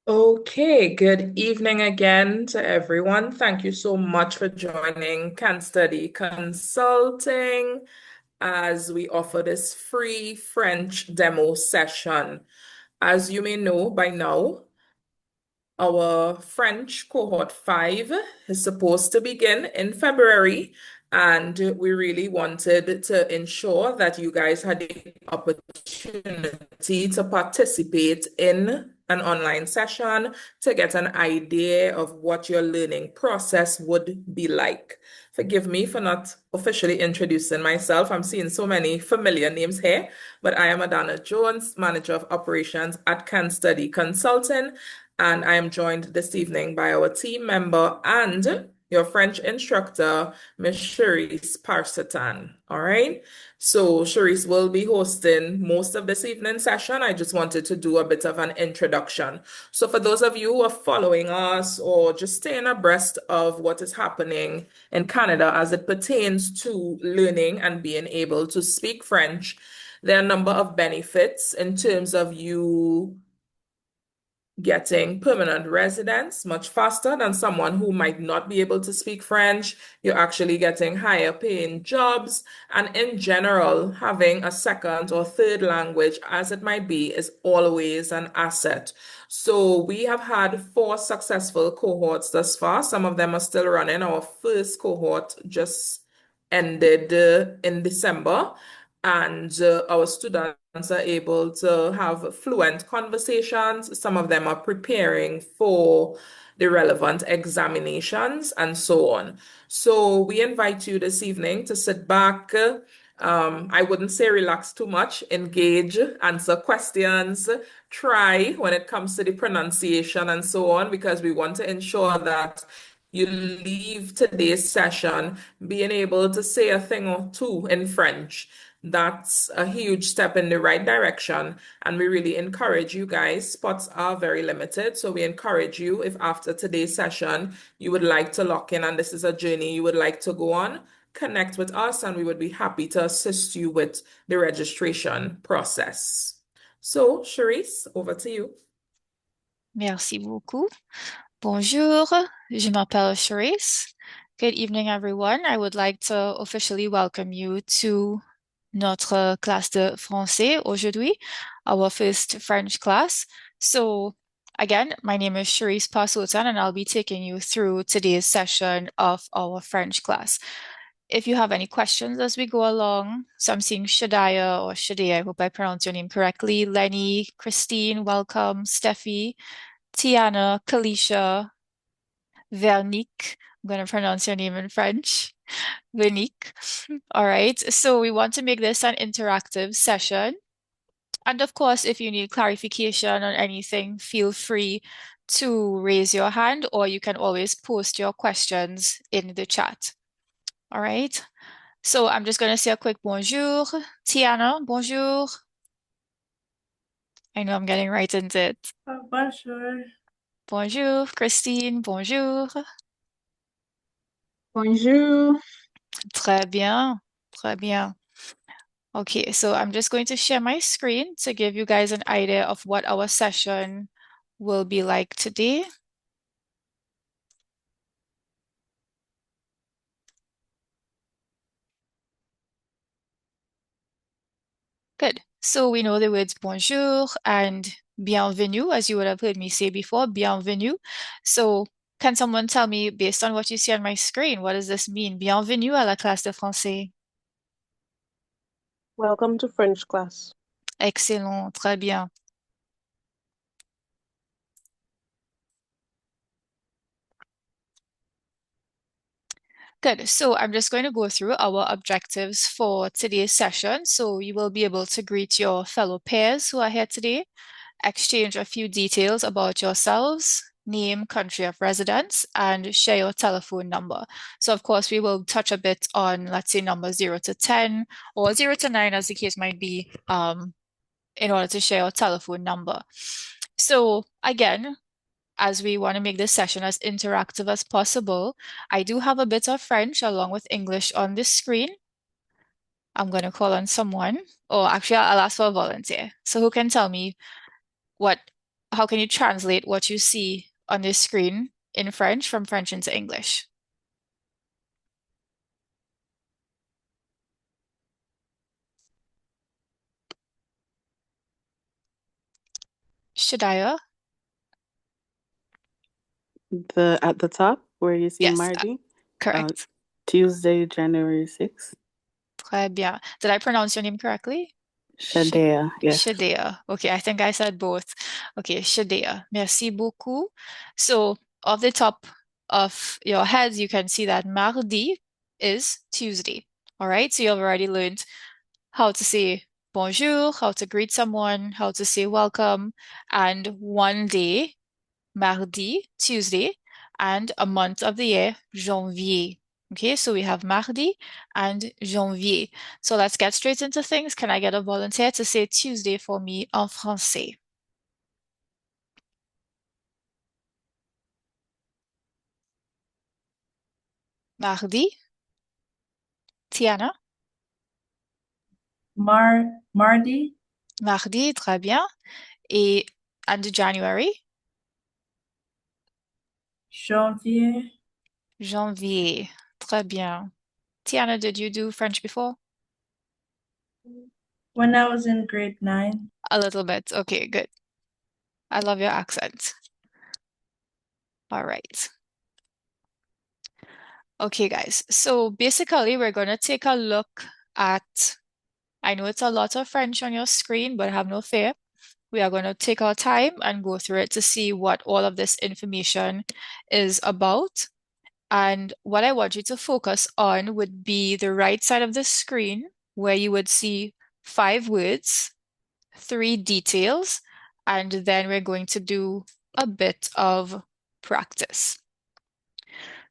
Okay, good evening again to everyone. Thank you so much for joining Canstudy Consulting as we offer this free French demo session. As you may know by now, our French cohort 5 is supposed to begin in February, and we really wanted to ensure that you guys had the opportunity to participate in an online session to get an idea of what your learning process would be like. Forgive me for not officially introducing myself. I'm seeing so many familiar names here, but I am Adana Jones, Manager of Operations at Canstudy Consulting, and I am joined this evening by our team member and your French instructor, Ms. Cherise Parsetan. All right. So Cherise will be hosting most of this evening session. I just wanted to do a bit of an introduction. So for those of you who are following us or just staying abreast of what is happening in Canada as it pertains to learning and being able to speak French, there are a number of benefits in terms of you getting permanent residence much faster than someone who might not be able to speak French. You're actually getting higher paying jobs. And in general, having a second or third language, as it might be, is always an asset. So we have had 4 successful cohorts thus far. Some of them are still running. Our first cohort just ended in December, and our students are able to have fluent conversations. Some of them are preparing for the relevant examinations and so on. So we invite you this evening to sit back. I wouldn't say relax too much, engage, answer questions, try when it comes to the pronunciation and so on, because we want to ensure that you leave today's session being able to say a thing or two in French. That's a huge step in the right direction. And we really encourage you guys. Spots are very limited. So we encourage you, if after today's session you would like to lock in and this is a journey you would like to go on, connect with us and we would be happy to assist you with the registration process. So, Charisse, over to you. Merci beaucoup. Bonjour, je m'appelle Charisse. Good evening, everyone. I would like to officially welcome you to notre classe de français aujourd'hui, our first French class. So, again, my name is Charisse Passotan, and I'll be taking you through today's session of our French class. If you have any questions as we go along, so I'm seeing Shadaya or Shadaya, I hope I pronounced your name correctly. Lenny, Christine, welcome. Steffi, Tiana, Kalisha, Vernique. I'm going to pronounce your name in French. Vernique. All right. So we want to make this an interactive session. And of course, if you need clarification on anything, feel free to raise your hand or you can always post your questions in the chat. All right. So I'm just going to say a quick bonjour. Tiana, bonjour. I know I'm getting right into it. Bonjour. Bonjour, Christine, bonjour. Bonjour. Très bien, très bien. Okay, so I'm just going to share my screen to give you guys an idea of what our session will be like today. Good. So we know the words bonjour and bienvenue, as you would have heard me say before, bienvenue. So can someone tell me, based on what you see on my screen, what does this mean? Bienvenue à la classe de français. Welcome to French class. Excellent, très bien. Good. So I'm just going to go through our objectives for today's session. So you will be able to greet your fellow peers who are here today, exchange a few details about yourselves, name, country of residence, and share your telephone number. So of course, we will touch a bit on, let's say, number 0 to 10 or 0 to 9, as the case might be, in order to share your telephone number. So again, as we want to make this session as interactive as possible, I do have a bit of French along with English on the screen. I'm going to call on someone, or actually, I'll ask for a volunteer. So who can tell me what how can you translate what you see on this screen in French from French into English? Shadaya? The at the top where you see Yes, Mardi, uh, correct. Tuesday, January 6th. Très bien. Did I pronounce your name correctly? Sh Shadea, yes. Shadea. Okay, I think I said both. Okay, Shadea. Merci beaucoup. So, off the top of your heads, you can see that mardi is Tuesday. All right, so you've already learned how to say bonjour, how to greet someone, how to say welcome, and one day, mardi, Tuesday, and a month of the year, janvier. Okay, so we have mardi and janvier. So let's get straight into things. Can I get a volunteer to say Tuesday for me en français? Mardi, Tiana? Mardi, Mardi, très bien. Et and January? Janvier. Janvier, très bien. Tiana, did you do French before? When I was in grade 9. A little bit. Okay, good. I love your accent. All right. Okay, guys. So basically, we're going to take a look at, I know it's a lot of French on your screen, but have no fear. We are going to take our time and go through it to see what all of this information is about. And what I want you to focus on would be the right side of the screen, where you would see 5 words, 3 details, and then we're going to do a bit of practice.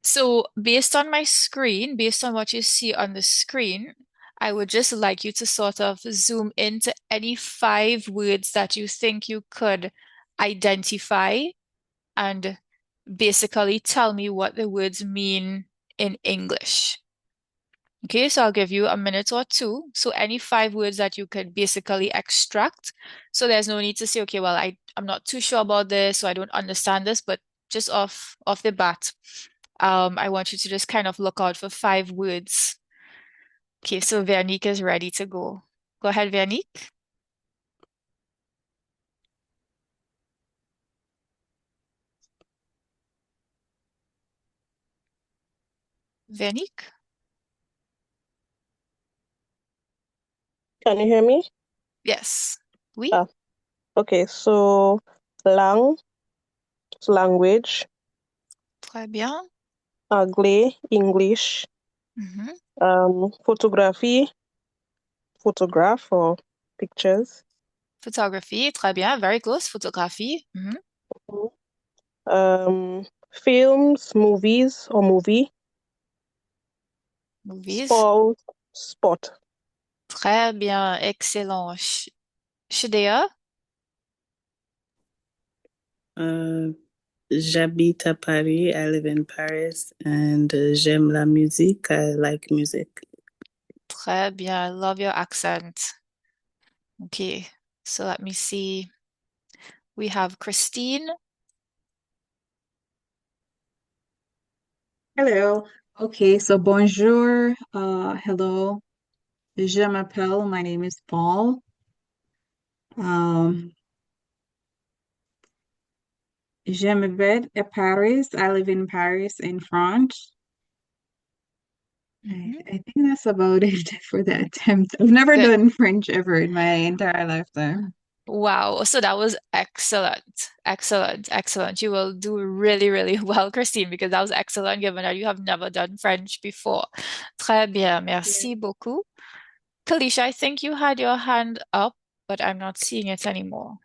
So based on my screen, based on what you see on the screen, I would just like you to sort of zoom into any 5 words that you think you could identify and basically tell me what the words mean in English. Okay, so I'll give you a minute or two. So any 5 words that you could basically extract. So there's no need to say, okay, well, I'm not too sure about this, so I don't understand this, but just off the bat, I want you to just kind of look out for 5 words. Okay, so Veronique is ready to go. Go ahead, Veronique. Veronique? Can you hear me? Yes. Oui. Ah, okay. So, language, Très bien. anglais, English, Mhm. photography, photograph or pictures, Photography, très bien. Very close. Photographie. Mhm. films, movies or movie, Movies. sport. Très bien. Excellent. Shidea? Uh, J'habite à Paris. I live in Paris, and j'aime la musique. I like music. Très bien. I love your accent. Okay. So let me see. We have Christine. Hello. Okay, so bonjour. Hello. Je m'appelle. My name is Paul. Um, je m'habite à Paris. I live in Paris, in France. Mhm. I think that's about it for the attempt. I've never Good. done French ever in my entire lifetime. Wow. So that was excellent. Excellent. Excellent. You will do really, really well, Christine, because that was excellent given that you have never done French before. Très bien. Merci beaucoup. Kalisha, I think you had your hand up, but I'm not seeing it anymore.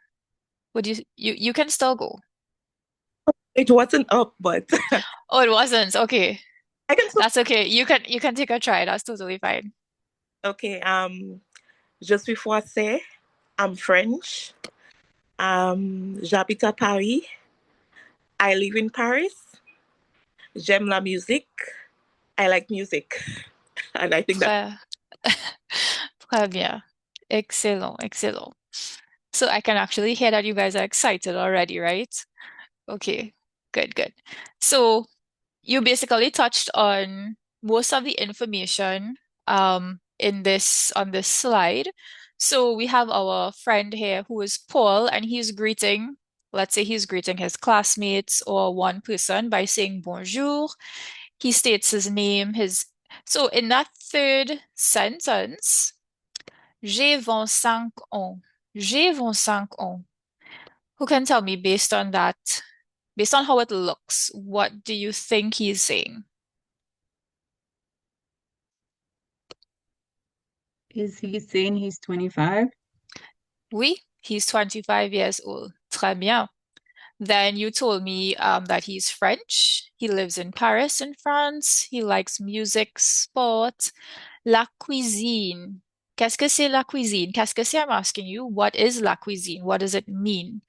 Would you can still go. It wasn't up, but Oh, it wasn't. Okay. I can still. That's okay. You can take a try. That's totally fine. Okay. Je suis français. I'm French. J'habite à Paris. I live in Paris. J'aime la musique. I like music, and I think that. Très, très bien. Excellent, excellent. So I can actually hear that you guys are excited already, right? Okay, good, good. So you basically touched on most of the information in this on this slide. So we have our friend here who is Paul, and he's greeting, let's say he's greeting his classmates or one person by saying bonjour. He states his name, so in that third sentence, j'ai 25 ans. J'ai 25 ans. Who can tell me based on that, based on how it looks, what do you think he's saying? Is he saying he's 25? Oui, he's 25 years old. Très bien. Then you told me that he's French. He lives in Paris in France. He likes music, sport, la cuisine. Qu'est-ce que c'est la cuisine? Qu'est-ce que c'est? I'm asking you, what is la cuisine? What does it mean?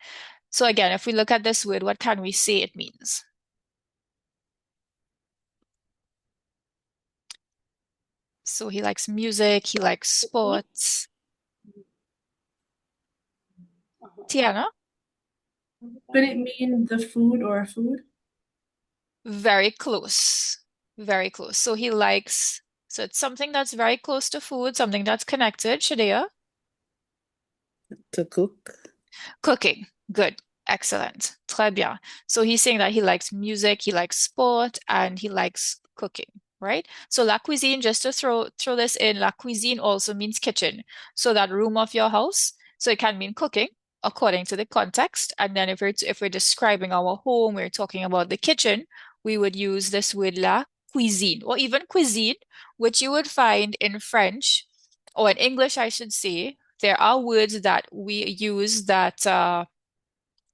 So again, if we look at this word, what can we say it means? So he likes music, he likes sports. Tiana? Could it mean the food or food? Very close. Very close. So he likes, so it's something that's very close to food, something that's connected. Shadia? To cook. Cooking. Good. Excellent. Très bien. So he's saying that he likes music, he likes sport, and he likes cooking, right? So la cuisine, just to throw this in, la cuisine also means kitchen. So that room of your house. So it can mean cooking according to the context. And then if we're describing our home, we're talking about the kitchen, we would use this word la cuisine, or even cuisine, which you would find in French, or in English, I should say. There are words that we use that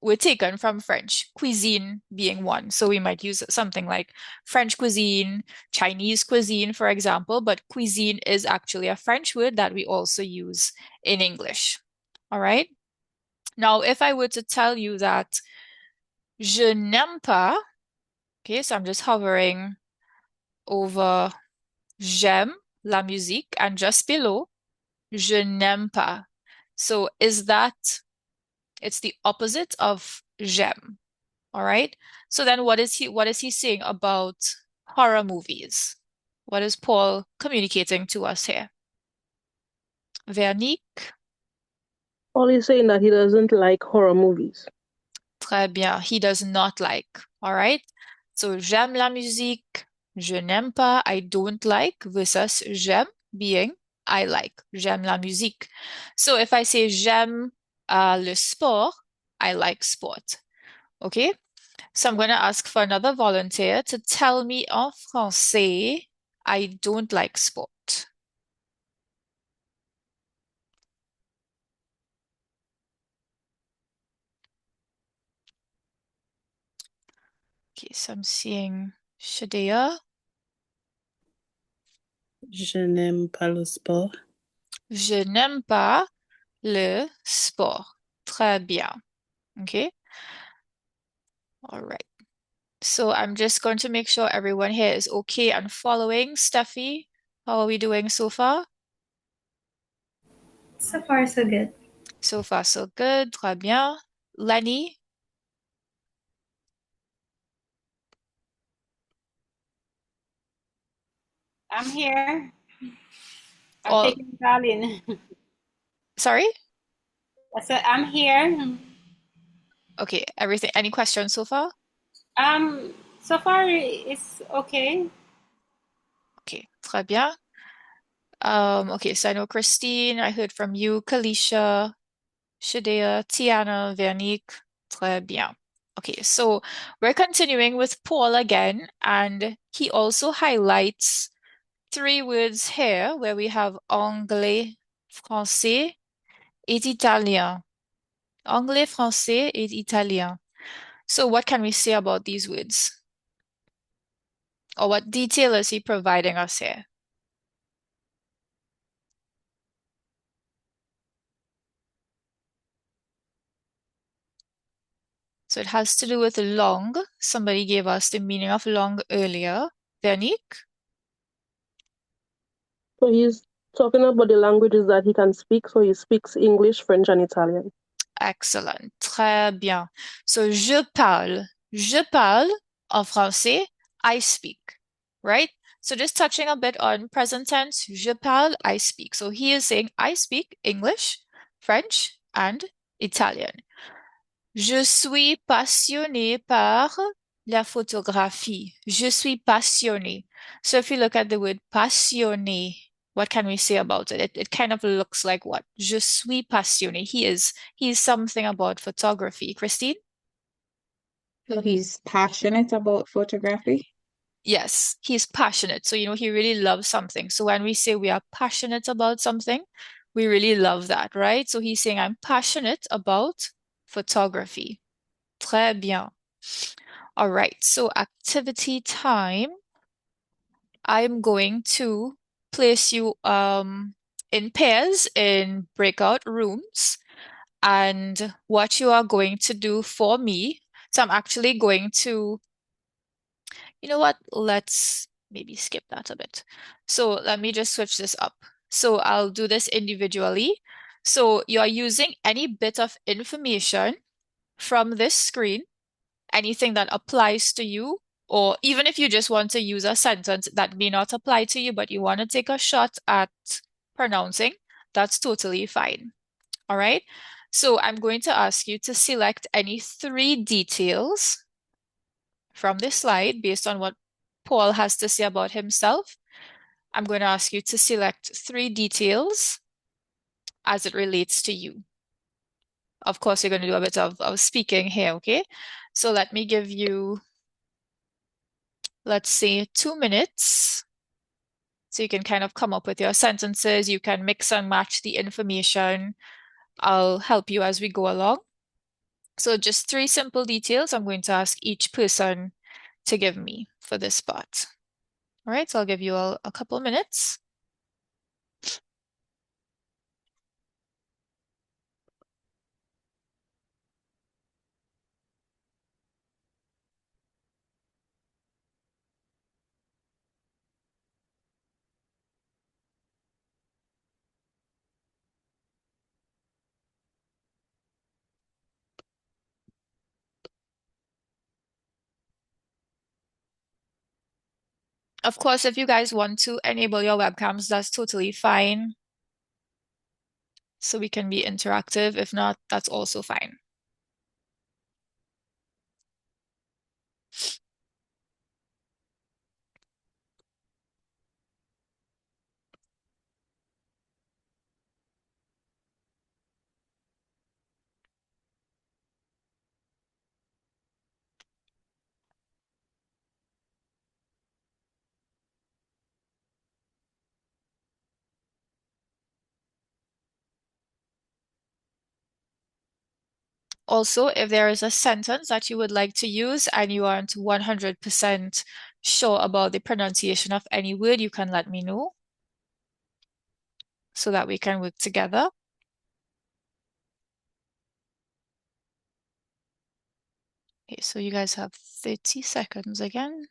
were taken from French, cuisine being one. So we might use something like French cuisine, Chinese cuisine, for example, but cuisine is actually a French word that we also use in English. All right? Now, if I were to tell you that je n'aime pas, okay, so I'm just hovering over j'aime la musique and just below je n'aime pas. So it's the opposite of j'aime. All right. So then what is he saying about horror movies? What is Paul communicating to us here? Vernique? Paul is saying that he doesn't like horror movies. Très bien. He does not like. All right. So j'aime la musique, je n'aime pas, I don't like, versus j'aime being I like. J'aime la musique. So if I say j'aime le sport, I like sport. Okay? So I'm going to ask for another volunteer to tell me en français, I don't like sport. Okay, so I'm seeing Shadia. Je n'aime pas le sport. Je n'aime pas le sport. Très bien. Okay. All right. So I'm just going to make sure everyone here is okay and following. Steffi, how are we doing so far? So far, so good. So far, so good. Très bien. Lenny? I'm here. All, taking Colin. sorry? I said I'm here. Okay, everything. Any questions so far? So far it's okay. Okay, très bien. Okay, so I know Christine, I heard from you, Kalisha, Shadea, Tiana, Vernique. Très bien. Okay, so we're continuing with Paul again, and he also highlights three words here where we have anglais, français, et italien. Anglais, français, et italien. So what can we say about these words? Or what detail is he providing us here? So it has to do with langue. Somebody gave us the meaning of langue earlier. Vernique? So he's talking about the languages that he can speak. So he speaks English, French, and Italian. Excellent. Très bien. So, je parle. Je parle en français. I speak. Right? So just touching a bit on present tense. Je parle, I speak. So he is saying I speak English, French, and Italian. Je suis passionné par la photographie. Je suis passionné. So if you look at the word passionné, what can we say about it? It kind of looks like what? Je suis passionné. He is something about photography. Christine? So he's passionate about photography. Yes, he's passionate. So, he really loves something. So when we say we are passionate about something, we really love that, right? So he's saying, I'm passionate about photography. Très bien. All right, so activity time. I'm going to place you in pairs in breakout rooms. And what you are going to do for me, so I'm actually going to, you know what? Let's maybe skip that a bit. So let me just switch this up. So I'll do this individually. So you're using any bit of information from this screen, anything that applies to you, or even if you just want to use a sentence that may not apply to you, but you want to take a shot at pronouncing, that's totally fine. All right. So I'm going to ask you to select any three details from this slide based on what Paul has to say about himself. I'm going to ask you to select three details as it relates to you. Of course, you're going to do a bit of speaking here, okay? So let me give you, let's say, 2 minutes. So you can kind of come up with your sentences. You can mix and match the information. I'll help you as we go along. So just three simple details I'm going to ask each person to give me for this part. All right, so I'll give you a couple minutes. Of course, if you guys want to enable your webcams, that's totally fine. So we can be interactive. If not, that's also fine. Also, if there is a sentence that you would like to use and you aren't 100% sure about the pronunciation of any word, you can let me know so that we can work together. Okay, so you guys have 30 seconds again.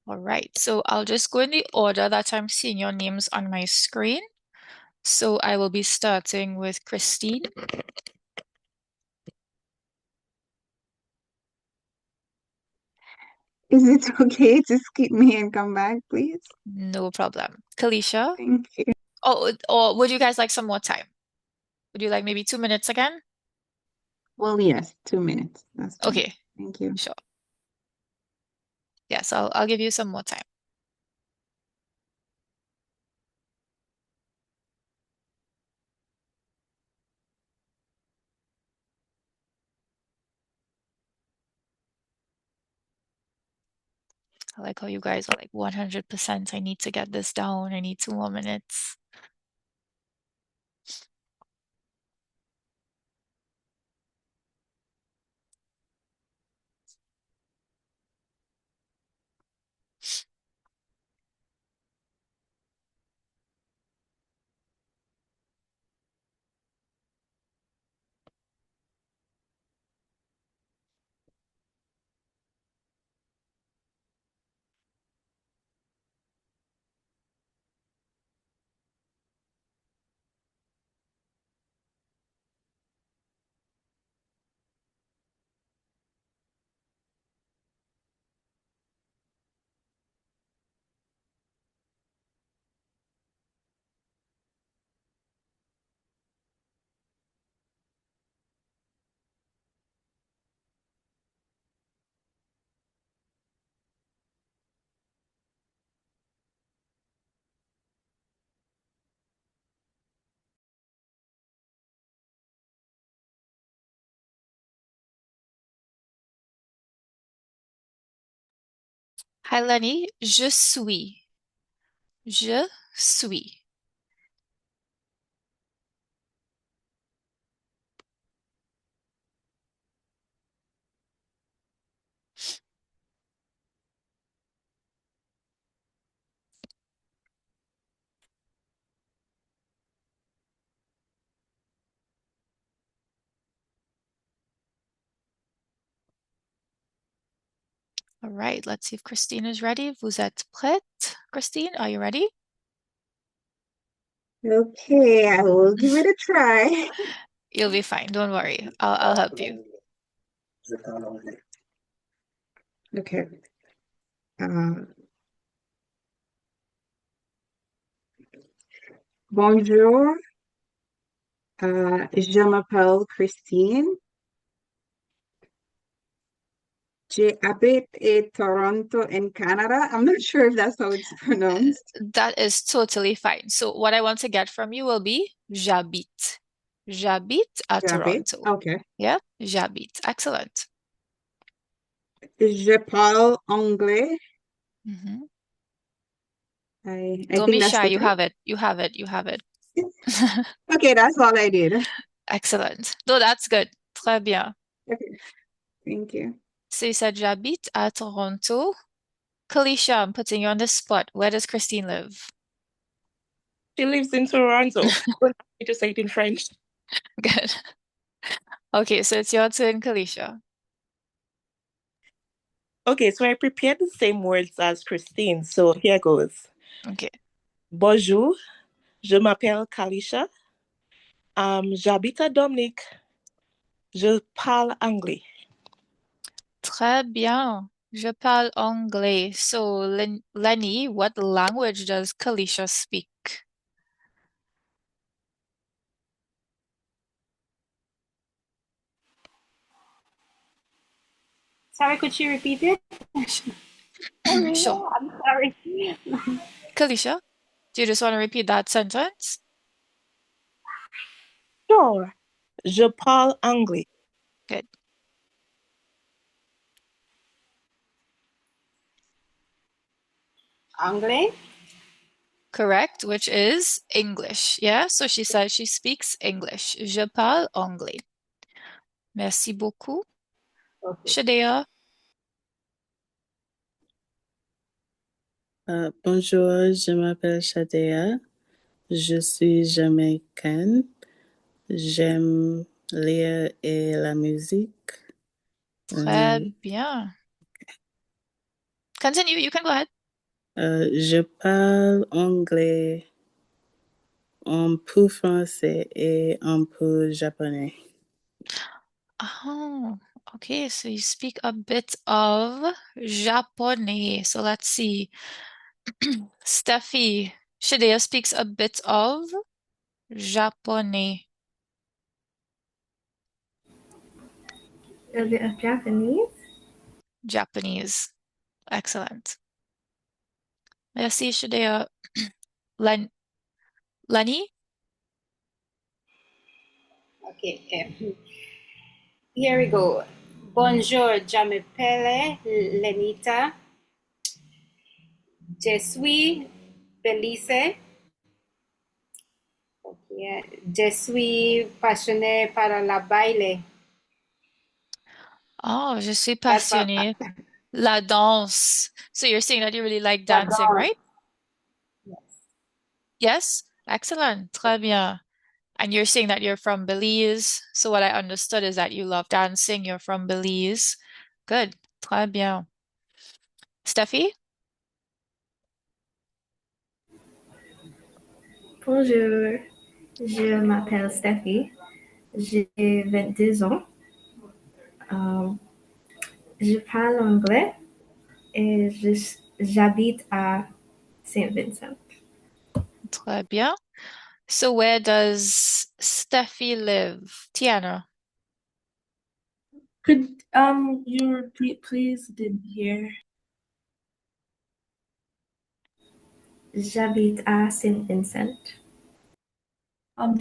All right, so I'll just go in the order that I'm seeing your names on my screen. So I will be starting with Christine. Is it okay to skip me and come back, please? No problem. Kalisha. Thank you. Oh, or would you guys like some more time? Would you like maybe 2 minutes again? Well, yes, 2 minutes. That's fine. Okay, Thank you. sure. Yes, I'll give you some more time. I like how you guys are like 100%. I need to get this down. I need 2 more minutes. Hi, Lenny. Je suis. Je suis. All right, let's see if Christine is ready. Vous êtes prête? Christine, are you ready? Okay, I will give it a try. You'll be fine. Don't worry. I'll help you. Okay. Uh, Bonjour, je m'appelle Christine. J'habite at Toronto in Canada. I'm not sure if that's how it's pronounced. That is totally fine. So what I want to get from you will be j'habite. J'habite à J'habite. Toronto. Okay. Yeah, j'habite. Excellent. Je parle anglais. Mhm. I Don't think be that's shy. the You three. have it. You have it. You have it. Okay, that's all I did. Excellent. No, that's good. Très bien. Okay, thank you. So you said j'habite à Toronto. Kalisha, I'm putting you on the spot. Where does Christine live? She lives in Toronto. Don't ask me to say it in French. Good. Okay, so it's your turn, Kalisha. Okay, so I prepared the same words as Christine. So here goes. Okay. Bonjour, je m'appelle Kalisha. J'habite à Dominique. Je parle anglais. Très bien. Je parle anglais. So, Lenny, what language does Kalisha speak? Sorry, could you repeat it? Sorry, Sure. I'm sorry. Kalisha, do you just want to repeat that sentence? Sure, je parle anglais. Good. Anglais? Correct, which is English. Yeah, so she says she speaks English. Je parle anglais. Merci beaucoup. Okay. Shadea, Bonjour, je m'appelle Shadea. Je suis jamaïcaine. J'aime lire et la musique. très bien. Continue, you can go ahead. Je parle anglais, un peu français et un peu japonais. Oh, okay, so you speak a bit of Japonais. So let's see. Steffi, Shadea speaks a bit of Japonais. A bit of Japanese. Japanese. Excellent. Merci, Shadea. Lenny? Okay. Here we go. Bonjour, je m'appelle Lenita. Je suis Belize. Je suis passionné par la baile. Oh, je suis That's all. passionnée. La danse. So you're saying that you really like La dancing, danse. right? Yes? Excellent. Très bien. And you're saying that you're from Belize. So what I understood is that you love dancing. You're from Belize. Good. Très bien. Steffi? Bonjour, je m'appelle Steffi, j'ai 22 ans. Euh, je parle anglais et j'habite à Saint-Vincent. Très bien. So where does Steffi live? Tiana? Could you repeat, please? Didn't hear. J'habite à Saint-Vincent.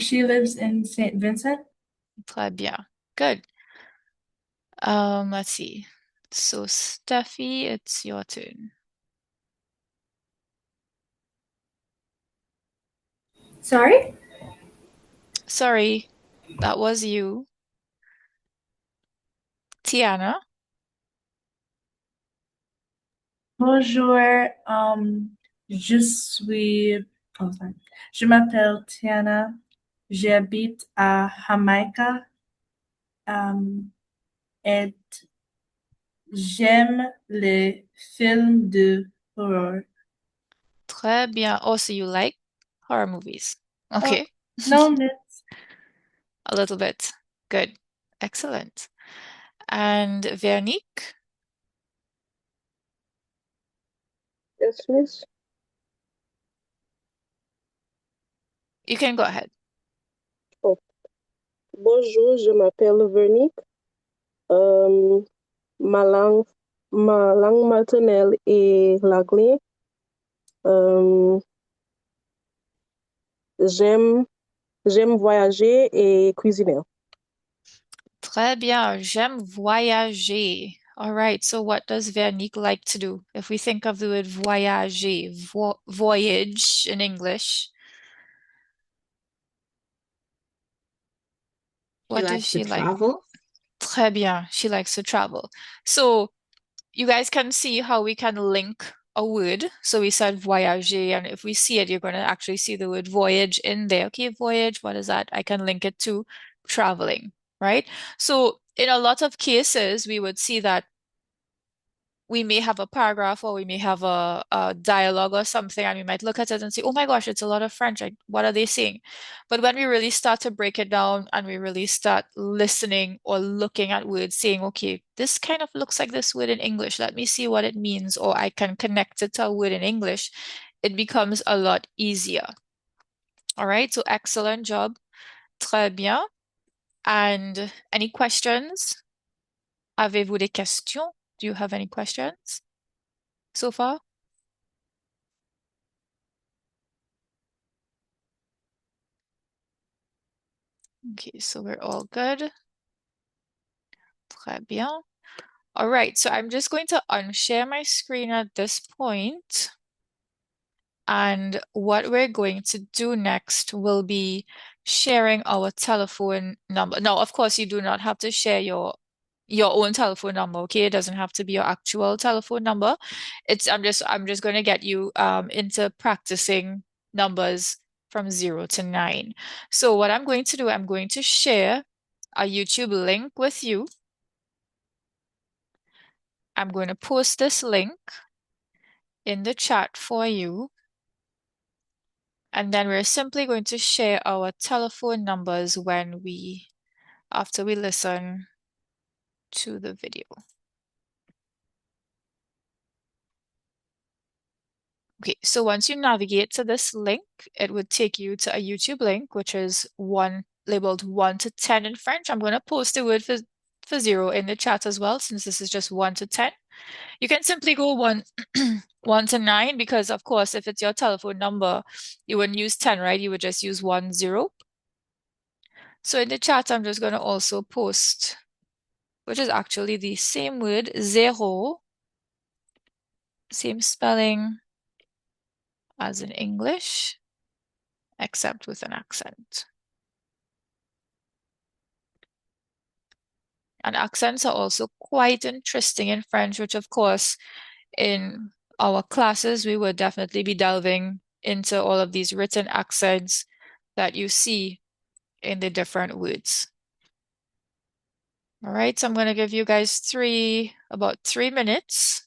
She lives in Saint Vincent. Très bien. Good. Let's see. So Steffi, it's your turn. Sorry? Sorry, that was you. Tiana? Bonjour, je suis, oh, sorry. Je m'appelle Tiana, j'habite à Jamaica, et j'aime les films de horreur. Très bien. Oh, so you like horror movies. Oh, Okay. no, miss. A little bit. Good. Excellent. And Veronique, Yes, miss. you can go ahead. Oh, bonjour, je m'appelle Vernique. Euh, ma langue maternelle est l'anglais. Euh, j'aime, j'aime voyager et cuisiner. Très bien. J'aime voyager. All right. So what does Veronique like to do? If we think of the word voyager, voyage in English, She what does likes to she like? travel. Très bien. She likes to travel. So you guys can see how we can link a word. So we said voyager, and if we see it, you're going to actually see the word voyage in there. Okay, voyage, what is that? I can link it to traveling, right? So in a lot of cases, we would see that we may have a paragraph or we may have a dialogue or something, and we might look at it and say, oh my gosh, it's a lot of French. Like, what are they saying? But when we really start to break it down and we really start listening or looking at words, saying, okay, this kind of looks like this word in English. Let me see what it means, or I can connect it to a word in English, it becomes a lot easier. All right, so excellent job. Très bien. And any questions? Avez-vous des questions? Do you have any questions so far? Okay, so we're all good. Très bien. All right, so I'm just going to unshare my screen at this point. And what we're going to do next will be sharing our telephone number. Now, of course, you do not have to share your own telephone number, okay? It doesn't have to be your actual telephone number. I'm just going to get you into practicing numbers from 0 to 9. So what I'm going to do, I'm going to share a YouTube link with you. I'm going to post this link in the chat for you. And then we're simply going to share our telephone numbers after we listen to the video. Okay, so once you navigate to this link, it would take you to a YouTube link, which is labeled 1 to 10 in French. I'm going to post the word for 0 in the chat as well, since this is just 1 to 10. You can simply go 1, 1 to 9, because of course, if it's your telephone number, you wouldn't use 10, right? You would just use 1, 0. So in the chat, I'm just going to also post, which is actually the same word, zéro, same spelling, as in English, except with an accent. And accents are also quite interesting in French, which of course in our classes we would definitely be delving into all of these written accents that you see in the different words. All right, so I'm going to give you guys about 3 minutes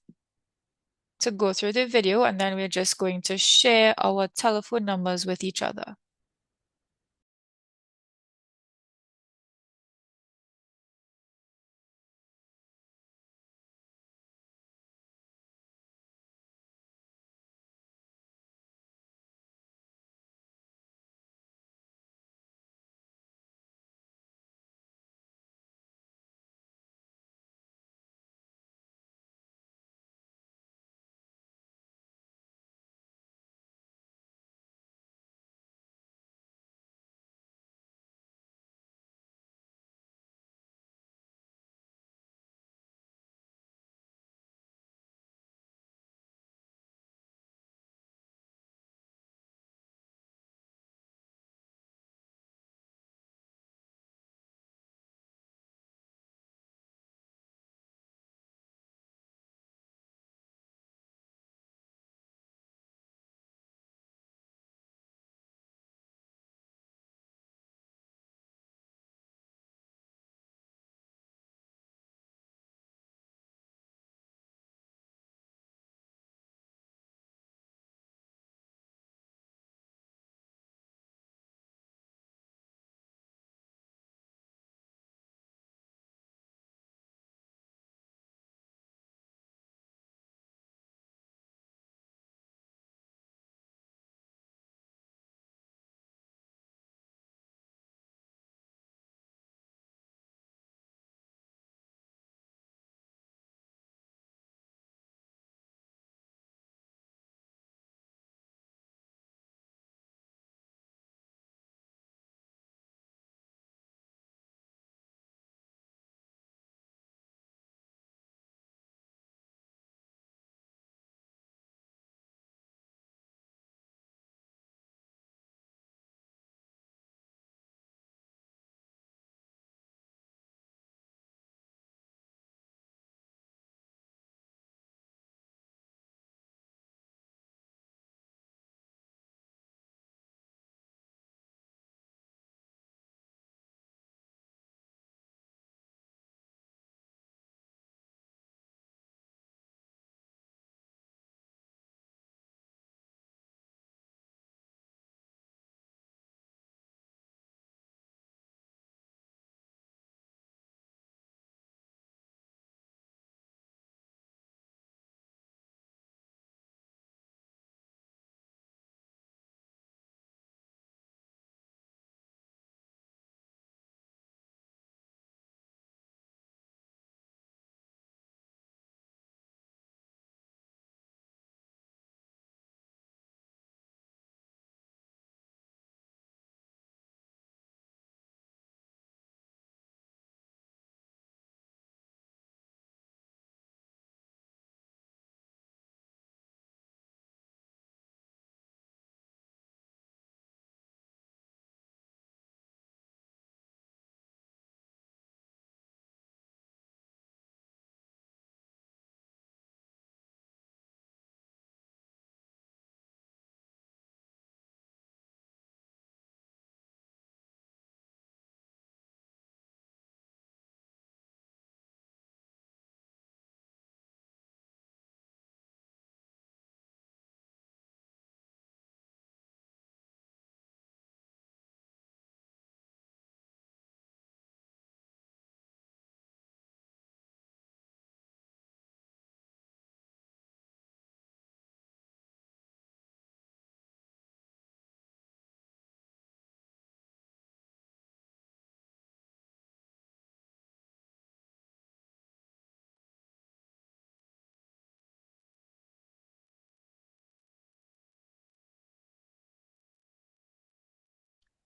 to go through the video, and then we're just going to share our telephone numbers with each other.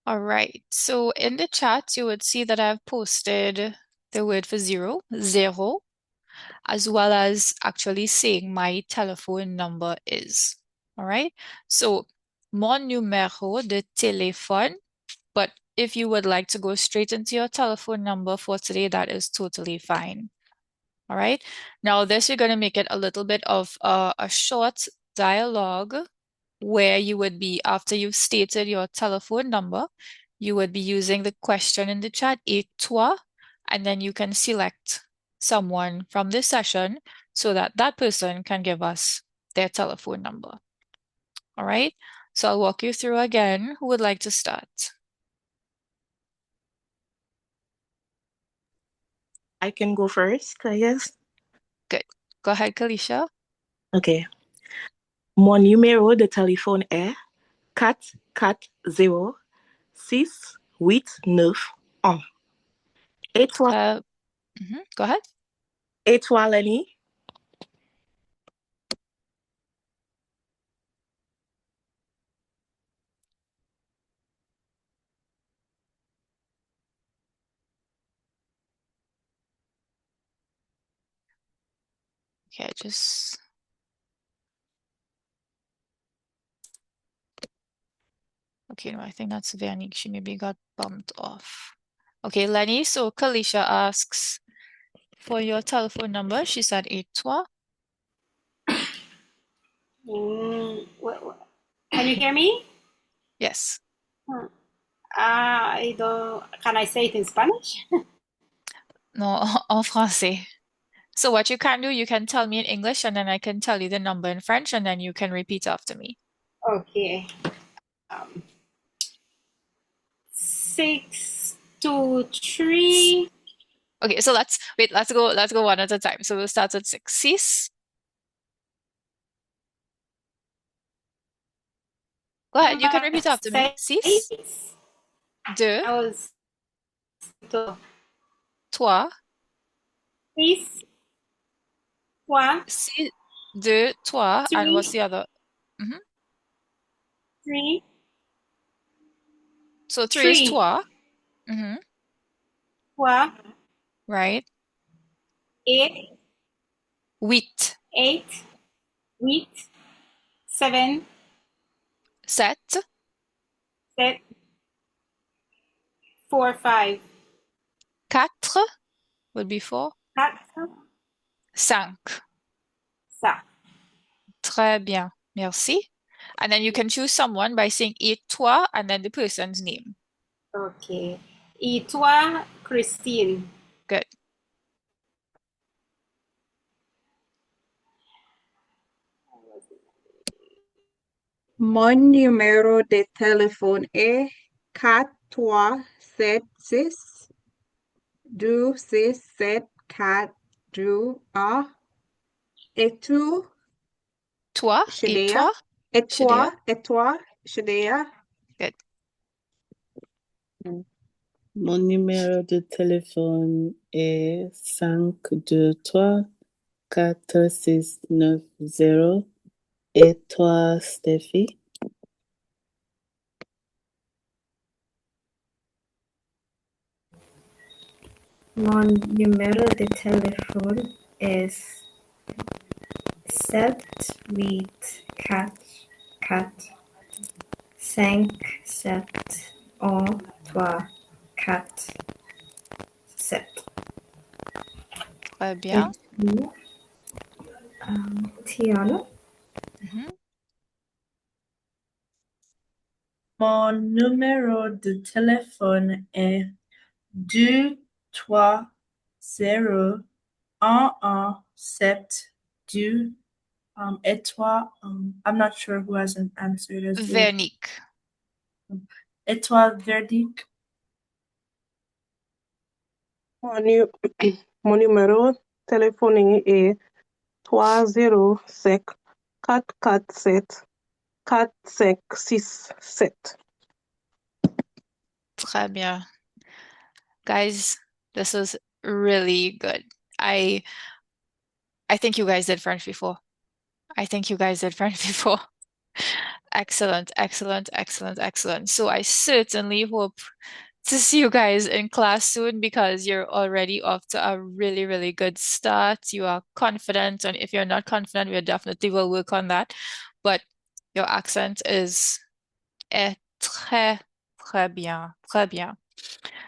All right, so in the chat, you would see that I've posted the word for zero, as well as actually saying my telephone number is. All right. So, mon numéro de téléphone. But if you would like to go straight into your telephone number for today, that is totally fine. All right. Now, this you're going to make it a little bit of a short dialogue where you would be, after you've stated your telephone number, you would be using the question in the chat, et toi, and then you can select someone from this session so that that person can give us their telephone number. All right. So I'll walk you through again. Who would like to start? I can go first, I guess. Good. Go ahead, Kalisha. Okay. Mon numéro de téléphone est 440 689 1. Et toi? Go ahead. Et toi, Lenny? Okay, just... Okay, no, I think that's Veronique. She maybe got bumped off. Okay, Lenny, so Kalisha asks for your telephone number. She said et toi. Can you hear me? Yes. I don't. Can I say it in Spanish? No, en français. So what you can do, you can tell me in English and then I can tell you the number in French and then you can repeat after me. Okay. 623. Okay, so let's go one at a time. So we'll start at 6. 6. Go ahead, you can repeat after me. 6, 2, I was 3, 6, 3, 6, 2, 3, and what's the other? 3, So 3 is 3. 3, Right? 8, 8, 8, 8, 7, 7, 7, 4, 5. 4 would be 4. 4, 5. 5. Très bien. Merci. And then you can choose someone by saying et toi and then the person's name. Okay. Et toi, Christine. Good. Mon numéro de téléphone est 4376 267 42 1. Et tu, Toi, et Shadea? toi, Et Shadea. toi, Shadea? Good. Mon numéro de téléphone est 523 4690. Et toi, Steffi? Mon numéro de téléphone est 784 57 1 3 4 7. Très bien. Tiana? Mon numéro de téléphone est 230 1172. Et toi, I'm not sure who hasn't answered as well. Veronique. Et toi, Verdict? Mon numéro téléphonique est 305 447 4567. Très bien. Guys, this was really good. I think you guys did French before. Excellent, excellent, excellent, excellent. So I certainly hope to see you guys in class soon because you're already off to a really, really good start. You are confident, and if you're not confident, we definitely will work on that. But Your accent est très, très bien, très bien.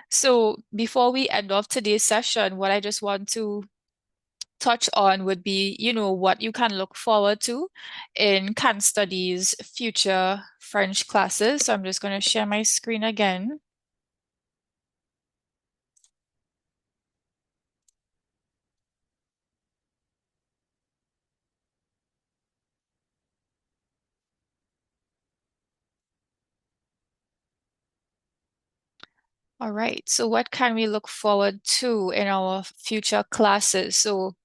So before we end off today's session, what I just want to touch on would be, what you can look forward to in Canstudy's future French classes. So I'm just going to share my screen again. All right, so what can we look forward to in our future classes? So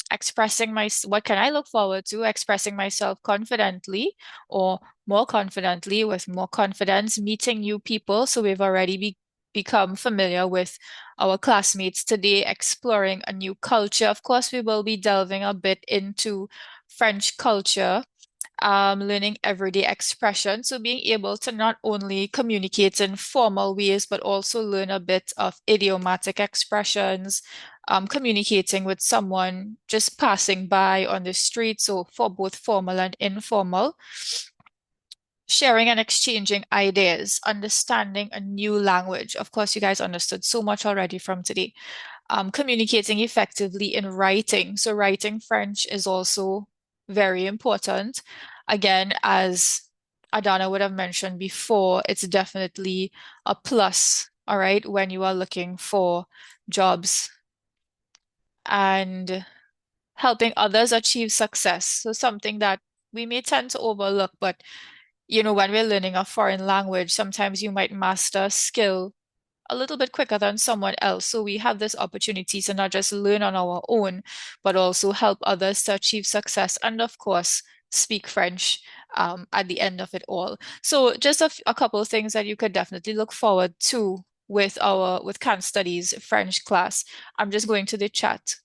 what can I look forward to? Expressing myself confidently or more confidently with more confidence, meeting new people. So we've already become familiar with our classmates today, exploring a new culture. Of course, we will be delving a bit into French culture, learning everyday expression. So being able to not only communicate in formal ways, but also learn a bit of idiomatic expressions, communicating with someone just passing by on the street. So for both formal and informal, sharing and exchanging ideas, understanding a new language. Of course, you guys understood so much already from today. Communicating effectively in writing. So writing French is also very important. Again, as Adana would have mentioned before, it's definitely a plus, all right, when you are looking for jobs and helping others achieve success. So something that we may tend to overlook, but when we're learning a foreign language, sometimes you might master a skill a little bit quicker than someone else. So we have this opportunity to not just learn on our own, but also help others to achieve success and, of course, speak French at the end of it all. So just a couple of things that you could definitely look forward to with Canstudy's French class. I'm just going to the chat.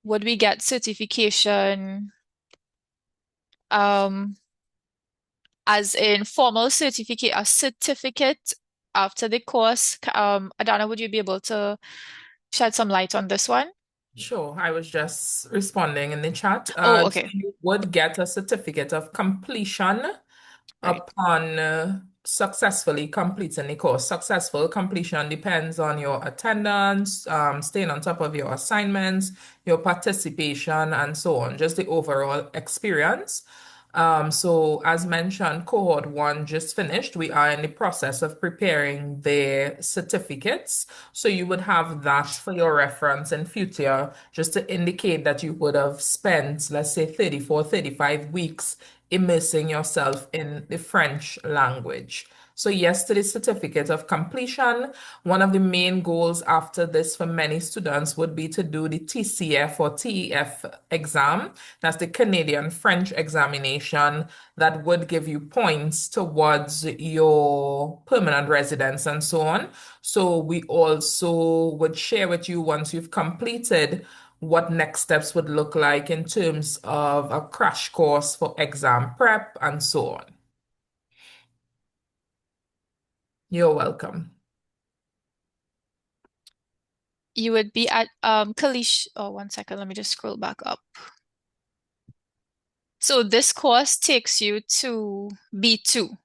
Would we get certification? As in formal certificate, a certificate after the course. Adana, would you be able to shed some light on this one? Sure, I was just responding in the chat. Oh, So okay. you would get a certificate of completion Right. upon successfully completing the course. Successful completion depends on your attendance, staying on top of your assignments, your participation, and so on, just the overall experience. So as mentioned, cohort 1 just finished. We are in the process of preparing the certificates. So you would have that for your reference in future, just to indicate that you would have spent, let's say, 34, 35 weeks immersing yourself in the French language. So yes, to the certificate of completion. One of the main goals after this for many students would be to do the TCF or TEF exam. That's the Canadian French examination that would give you points towards your permanent residence and so on. So we also would share with you, once you've completed, what next steps would look like in terms of a crash course for exam prep and so on. You're welcome. You would be at Kalish. Oh, 1 second. Let me just scroll back up. So this course takes you to B2.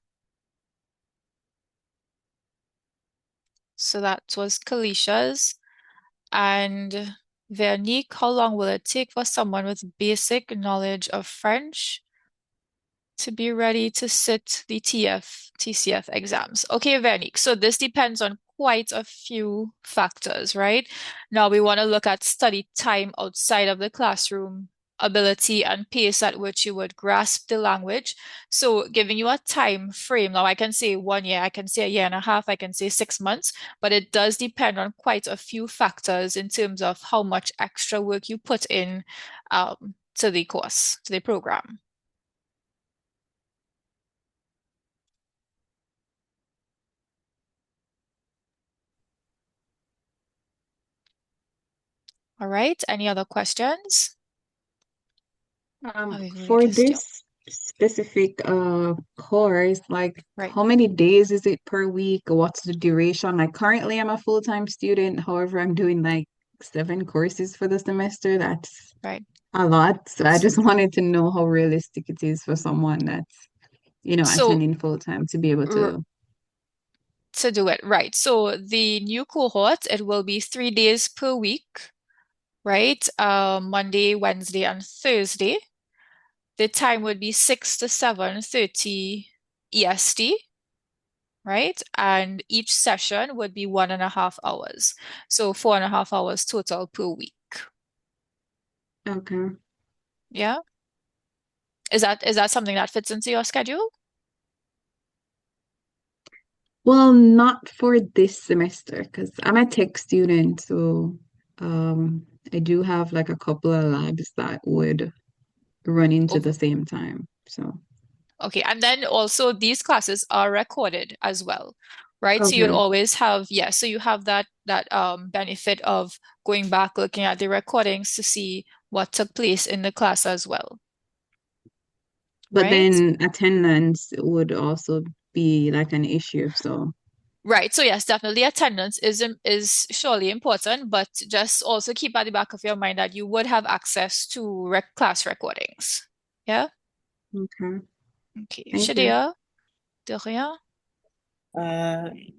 So that was Kalisha's. And Veronique, how long will it take for someone with basic knowledge of French to be ready to sit the TCF exams? Okay, Veronique. So this depends on quite a few factors, right? Now we want to look at study time outside of the classroom, ability and pace at which you would grasp the language. So giving you a time frame. Now I can say 1 year, I can say a year and a half, I can say 6 months, but it does depend on quite a few factors in terms of how much extra work you put in to the course, to the program. All right, any other questions? For this specific course, like Right. how many days is it per week? What's the duration? Like currently I'm a full-time student, however, I'm doing like 7 courses for the semester. That's Right. a lot. So I just wanted to know how realistic it is for someone that's So attending full time to be able to do it, right? So the new cohort, it will be 3 days per week, right? Monday, Wednesday, and Thursday. The time would be 6 to 7:30 EST, right? And each session would be 1.5 hours. So 4.5 hours total per week. Okay. Yeah. Is that something that fits into your schedule? Well, not for this semester because I'm a tech student, so I do have like a couple of labs that would run into the same time. So Okay, and then also these classes are recorded as well, right? So you'd okay. always have, so you have that benefit of going back, looking at the recordings to see what took place in the class as well, But right? then attendance would also be like an issue. So Right. So yes, definitely attendance is surely important, but just also keep at the back of your mind that you would have access to class recordings. Yeah. okay. Okay. Thank you. Shadia, de rien.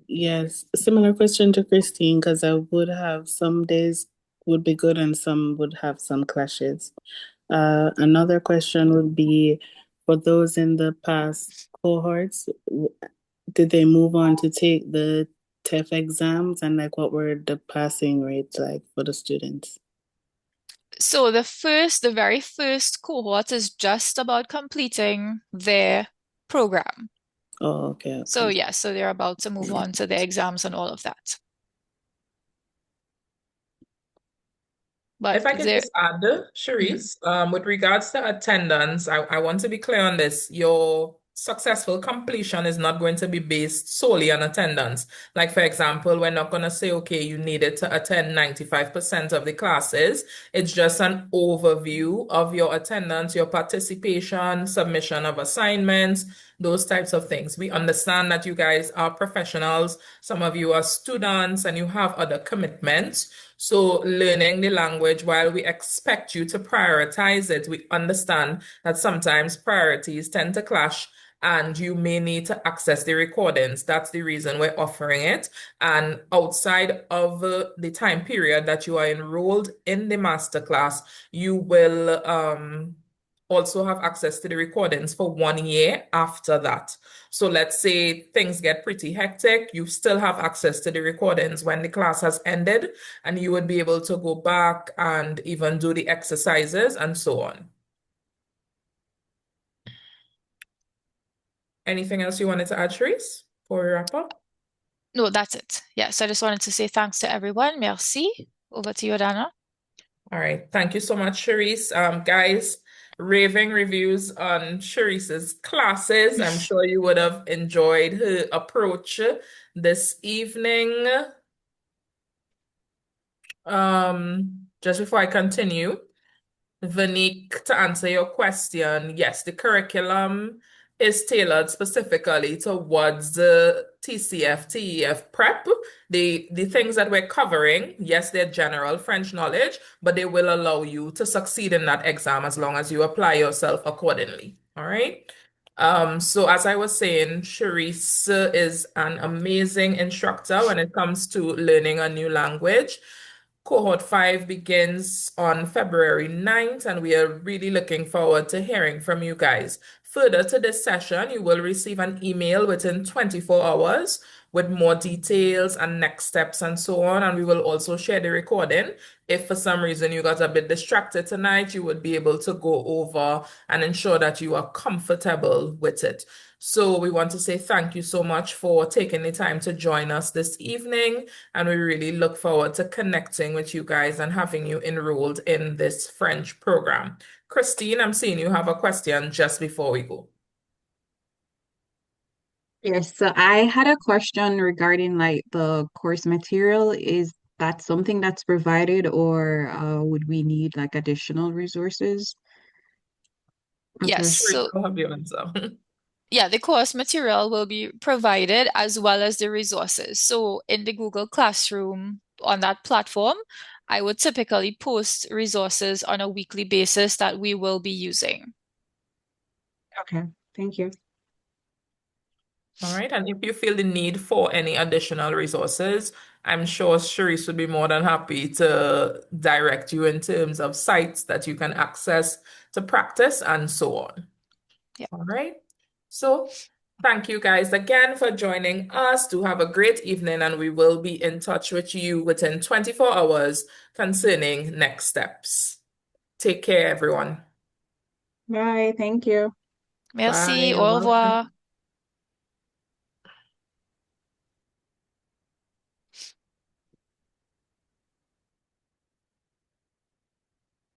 Yes, similar question to Christine, because I would have some days would be good and some would have some clashes. Another question would be for those in the past cohorts, did they move on to take the TEF exams and like what were the passing rates like for the students? So the very first cohort is just about completing their program. Oh, okay, So okay. yes, so they're about to move on to their exams and all of that. But If I could just add, Mhm. Sharice, with regards to attendance, I want to be clear on this. Your successful completion is not going to be based solely on attendance. Like, for example, we're not going to say, okay, you needed to attend 95% of the classes. It's just an overview of your attendance, your participation, submission of assignments, those types of things. We understand that you guys are professionals. Some of you are students and you have other commitments. So learning the language, while we expect you to prioritize it, we understand that sometimes priorities tend to clash and you may need to access the recordings. That's the reason we're offering it. And outside of the time period that you are enrolled in the masterclass, you will also have access to the recordings for 1 year after that. So let's say things get pretty hectic, you still have access to the recordings when the class has ended, and you would be able to go back and even do the exercises and so on. Anything else you wanted to add, Sharice, before we wrap up? No, that's it. Yes, I just wanted to say thanks to everyone. Merci. Over to you, Dana. All right. Thank you so much, Sharice. Guys, raving reviews on Sharice's classes. I'm sure you would have enjoyed her approach this evening. Just before I continue, Vanique, to answer your question, yes, the curriculum is tailored specifically towards the TCF, TEF prep. The things that we're covering, yes, they're general French knowledge, but they will allow you to succeed in that exam as long as you apply yourself accordingly. All right. So as I was saying, Sharice is an amazing instructor when it comes to learning a new language. Cohort 5 begins on February 9th, and we are really looking forward to hearing from you guys. Further to this session, you will receive an email within 24 hours with more details and next steps and so on. And we will also share the recording. If for some reason you got a bit distracted tonight, you would be able to go over and ensure that you are comfortable with it. So we want to say thank you so much for taking the time to join us this evening. And we really look forward to connecting with you guys and having you enrolled in this French program. Christine, I'm seeing you have a question just before we go. Yes, so I had a question regarding like the course material. Is that something that's provided or would we need like additional resources? Yes, Okay. Sharice, so I'll have you answer. yeah, the course material will be provided as well as the resources. So in the Google Classroom on that platform, I would typically post resources on a weekly basis that we will be using. Okay, thank you. All right. And if you feel the need for any additional resources, I'm sure Sharice would be more than happy to direct you in terms of sites that you can access to practice and so on. Yeah. All right. So thank you guys again for joining us. Do have a great evening, and we will be in touch with you within 24 hours concerning next steps. Take care, everyone. Bye. Thank you. Merci, Bye. au You're welcome. revoir.